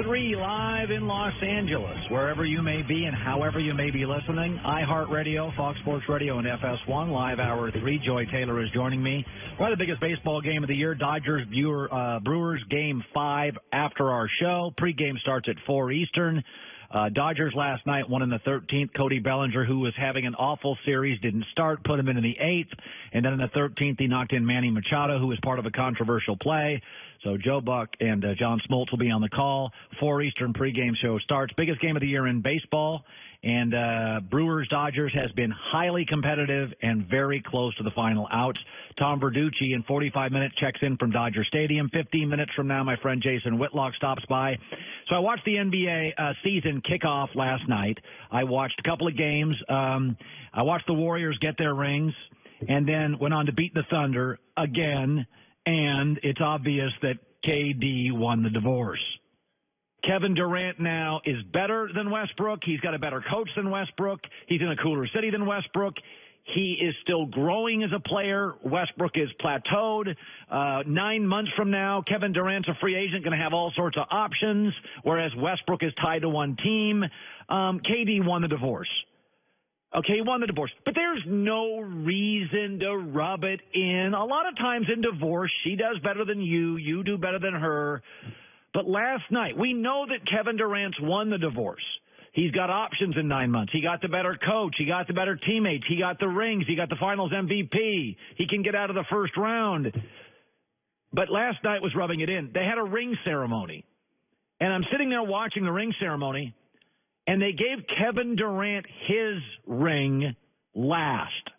3 live in Los Angeles, wherever you may be and however you may be listening. iHeartRadio, Fox Sports Radio, and FS1. Live Hour 3. Joy Taylor is joining me. Probably the biggest baseball game of the year, Brewers Game 5 after our show. Pre-game starts at 4 Eastern. Dodgers last night won in the 13th. Cody Bellinger, who was having an awful series, didn't start, put him in the 8th. And then in the 13th, he knocked in Manny Machado, who was part of a controversial play. So Joe Buck and John Smoltz will be on the call. 4 Eastern pregame show starts. Biggest game of the year in baseball. And Brewers-Dodgers has been highly competitive and very close to the final outs. Tom Verducci in 45 minutes checks in from Dodger Stadium. 15 minutes from now, my friend Jason Whitlock stops by. So I watched the NBA season kickoff last night. I watched a couple of games. I watched the Warriors get their rings and then went on to beat the Thunder again. And it's obvious that KD won the divorce. Kevin Durant now is better than Westbrook. He's got a better coach than Westbrook. He's in a cooler city than Westbrook. He is still growing as a player. Westbrook is plateaued. 9 months from now, Kevin Durant's a free agent, going to have all sorts of options, whereas Westbrook is tied to one team. KD won the divorce. Okay, he won the divorce. But there's no reason to rub it in. A lot of times in divorce, she does better than you do better than her. But last night, we know that Kevin Durant's won the divorce. He's got options in 9 months. He got the better coach. He got the better teammates. He got the rings. He got the finals MVP. He can get out of the first round. But last night was rubbing it in. They had a ring ceremony. And I'm sitting there watching the ring ceremony, and they gave Kevin Durant his ring last.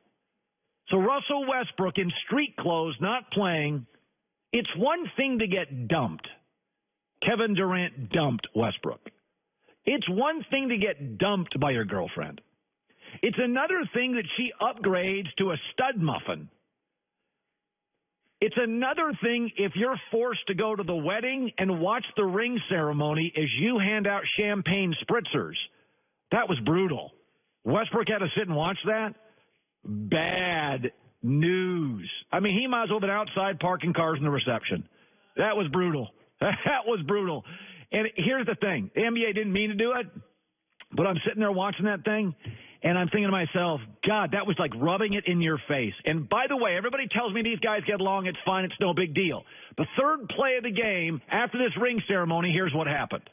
So Russell Westbrook in street clothes, not playing. It's one thing to get dumped. Kevin Durant dumped Westbrook. It's one thing to get dumped by your girlfriend. It's another thing that she upgrades to a stud muffin. It's another thing if you're forced to go to the wedding and watch the ring ceremony as you hand out champagne spritzers. That was brutal. Westbrook had to sit and watch that? Bad news. I mean, he might as well have been outside parking cars in the reception. That was brutal. That was brutal. And here's the thing. The NBA didn't mean to do it, but I'm sitting there watching that thing, and I'm thinking to myself, God, that was like rubbing it in your face. And by the way, everybody tells me these guys get along. It's fine. It's no big deal. The third play of the game, after this ring ceremony, here's what happened.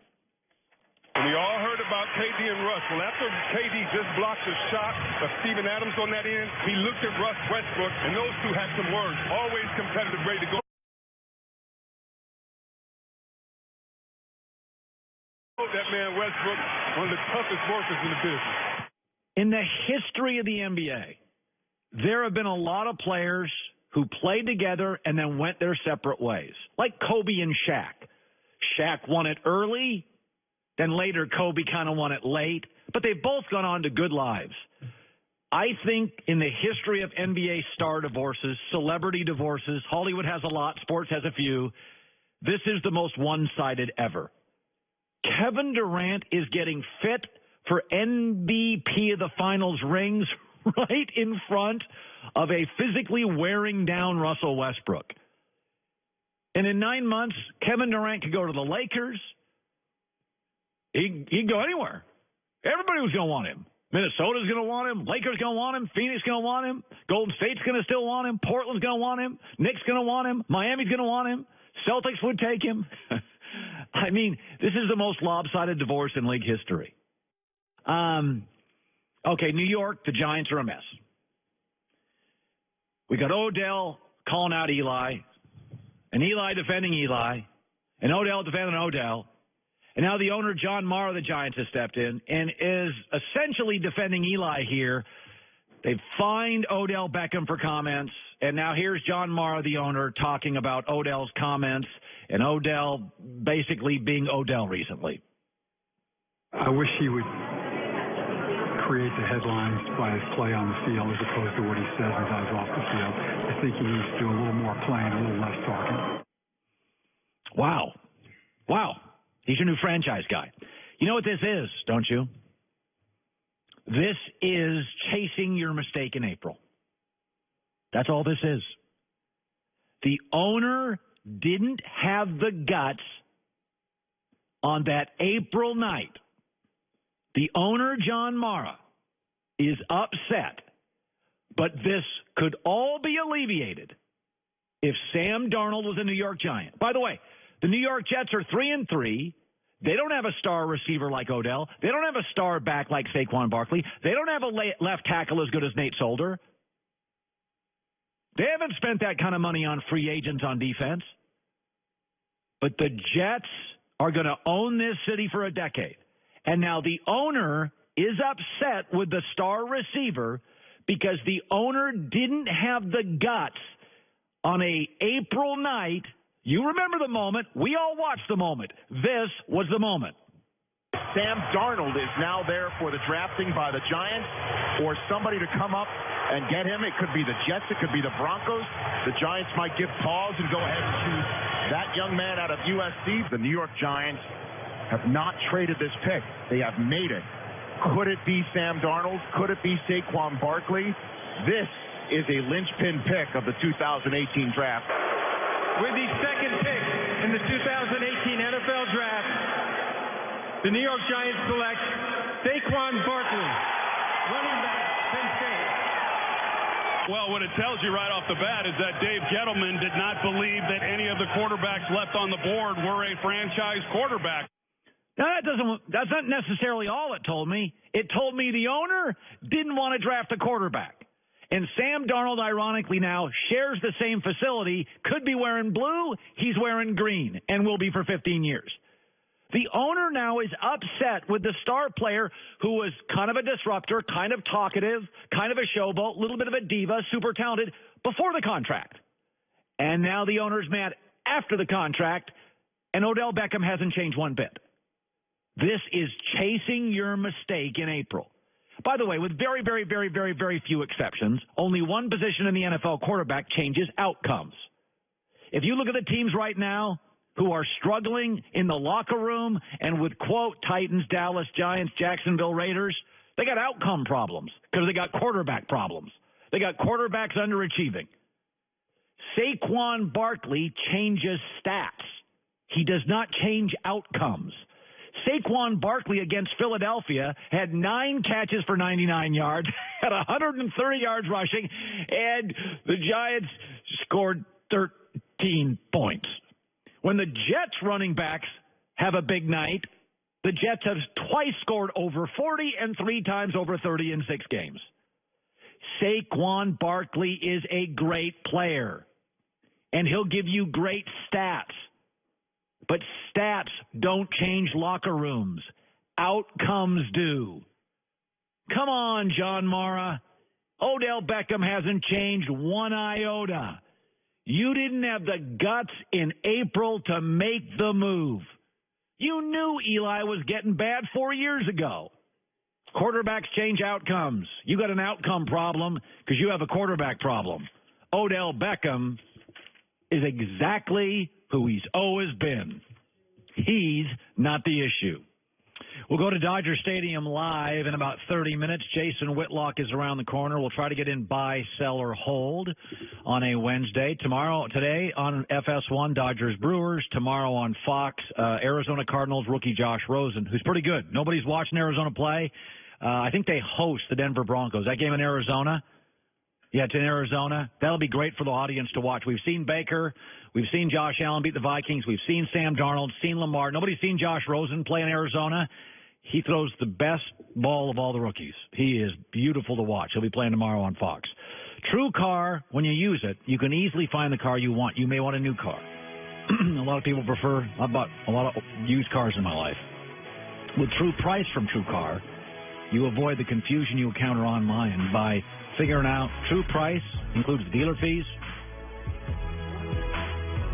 We all heard about KD and Russ. Well, after KD just blocked the shot of Steven Adams on that end, he looked at Russ Westbrook, and those two had some words. Always competitive, ready to go. That man Westbrook, one of the toughest workers in the business. In the history of the NBA, there have been a lot of players who played together and then went their separate ways, like Kobe and Shaq. Shaq won it early, then later Kobe kind of won it late, but they've both gone on to good lives. I think in the history of NBA star divorces, celebrity divorces, Hollywood has a lot, sports has a few, this is the most one-sided ever. Kevin Durant is getting fit for MVP of the Finals rings right in front of a physically wearing down Russell Westbrook. And in 9 months, Kevin Durant could go to the Lakers. He can go anywhere. Everybody was going to want him. Minnesota's going to want him. Lakers going to want him. Phoenix going to want him. Golden State's going to still want him. Portland's going to want him. Knicks going to want him. Miami's going to want him. Celtics would take him. I mean, this is the most lopsided divorce in league history. Okay, New York, the Giants are a mess. We got Odell calling out Eli, and Eli defending Eli, and Odell defending Odell. And now the owner, John Mara of the Giants, has stepped in and is essentially defending Eli here. They've fined Odell Beckham for comments, and now here's John Mara, the owner, talking about Odell's comments and Odell basically being Odell recently. I wish he would create the headlines by his play on the field as opposed to what he says and does off the field. I think he needs to do a little more playing, a little less talking. Wow. He's your new franchise guy. You know what this is, don't you? This is chasing your mistake in April. That's all this is. The owner didn't have the guts on that April night, the owner, John Mara, is upset, but this could all be alleviated if Sam Darnold was a New York Giant. By the way, the New York Jets are 3-3. They don't have a star receiver like Odell. They don't have a star back like Saquon Barkley. They don't have a left tackle as good as Nate Solder. They haven't spent that kind of money on free agents on defense. But the Jets are going to own this city for a decade. And now the owner is upset with the star receiver because the owner didn't have the guts on a April night. You remember the moment. We all watched the moment. This was the moment. Sam Darnold is now there for the drafting by the Giants or somebody to come up and get him. It could be the Jets. It could be the Broncos. The Giants might give pause and go ahead and choose that young man out of USC. The New York Giants have not traded this pick. They have made it. Could it be Sam Darnold? Could it be Saquon Barkley? This is a linchpin pick of the 2018 draft. With the second pick in the 2018 NFL Draft, the New York Giants select Saquon Barkley, running back, Penn State. Well, what it tells you right off the bat is that Dave Gettleman did not believe that any of the quarterbacks left on the board were a franchise quarterback. Now, that's not necessarily all it told me. It told me the owner didn't want to draft a quarterback. And Sam Darnold, ironically now, shares the same facility, could be wearing blue, he's wearing green, and will be for 15 years. The owner now is upset with the star player who was kind of a disruptor, kind of talkative, kind of a showboat, a little bit of a diva, super talented, before the contract. And now the owner's mad after the contract, and Odell Beckham hasn't changed one bit. This is chasing your mistake in April. By the way, with very, very, very, very, very few exceptions, only one position in the NFL, quarterback, changes outcomes. If you look at the teams right now who are struggling in the locker room and with, quote, Titans, Dallas, Giants, Jacksonville Raiders, they got outcome problems because they got quarterback problems. They got quarterbacks underachieving. Saquon Barkley changes stats. He does not change outcomes. Saquon Barkley against Philadelphia had 9 catches for 99 yards, had 130 yards rushing, and the Giants scored 13 points. When the Jets running backs have a big night, the Jets have twice scored over 40 and 3 times over 30 in 6 games. Saquon Barkley is a great player, and he'll give you great stats. But stats don't change locker rooms. Outcomes do. Come on, John Mara. Odell Beckham hasn't changed one iota. You didn't have the guts in April to make the move. You knew Eli was getting bad 4 years ago. Quarterbacks change outcomes. You got an outcome problem because you have a quarterback problem. Odell Beckham is exactly who he's always been. He's not the issue. We'll go to Dodger Stadium live in about 30 minutes. Jason Whitlock is around the corner. We'll try to get in buy, sell, or hold on a Wednesday. Today on FS1, Dodgers Brewers. Tomorrow on Fox, Arizona Cardinals rookie Josh Rosen, who's pretty good. Nobody's watching Arizona play. I think they host the Denver Broncos. That game in Arizona. Yeah, it's in Arizona. That'll be great for the audience to watch. We've seen Baker. We've seen Josh Allen beat the Vikings. We've seen Sam Darnold, seen Lamar. Nobody's seen Josh Rosen play in Arizona. He throws the best ball of all the rookies. He is beautiful to watch. He'll be playing tomorrow on Fox. True Car, when you use it, you can easily find the car you want. You may want a new car. A lot of people prefer, I bought a lot of used cars in my life. With True Price from True Car, you avoid the confusion you encounter online by figuring out True Price includes dealer fees,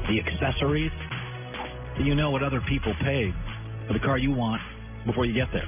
the accessories, so you know what other people pay for the car you want before you get there.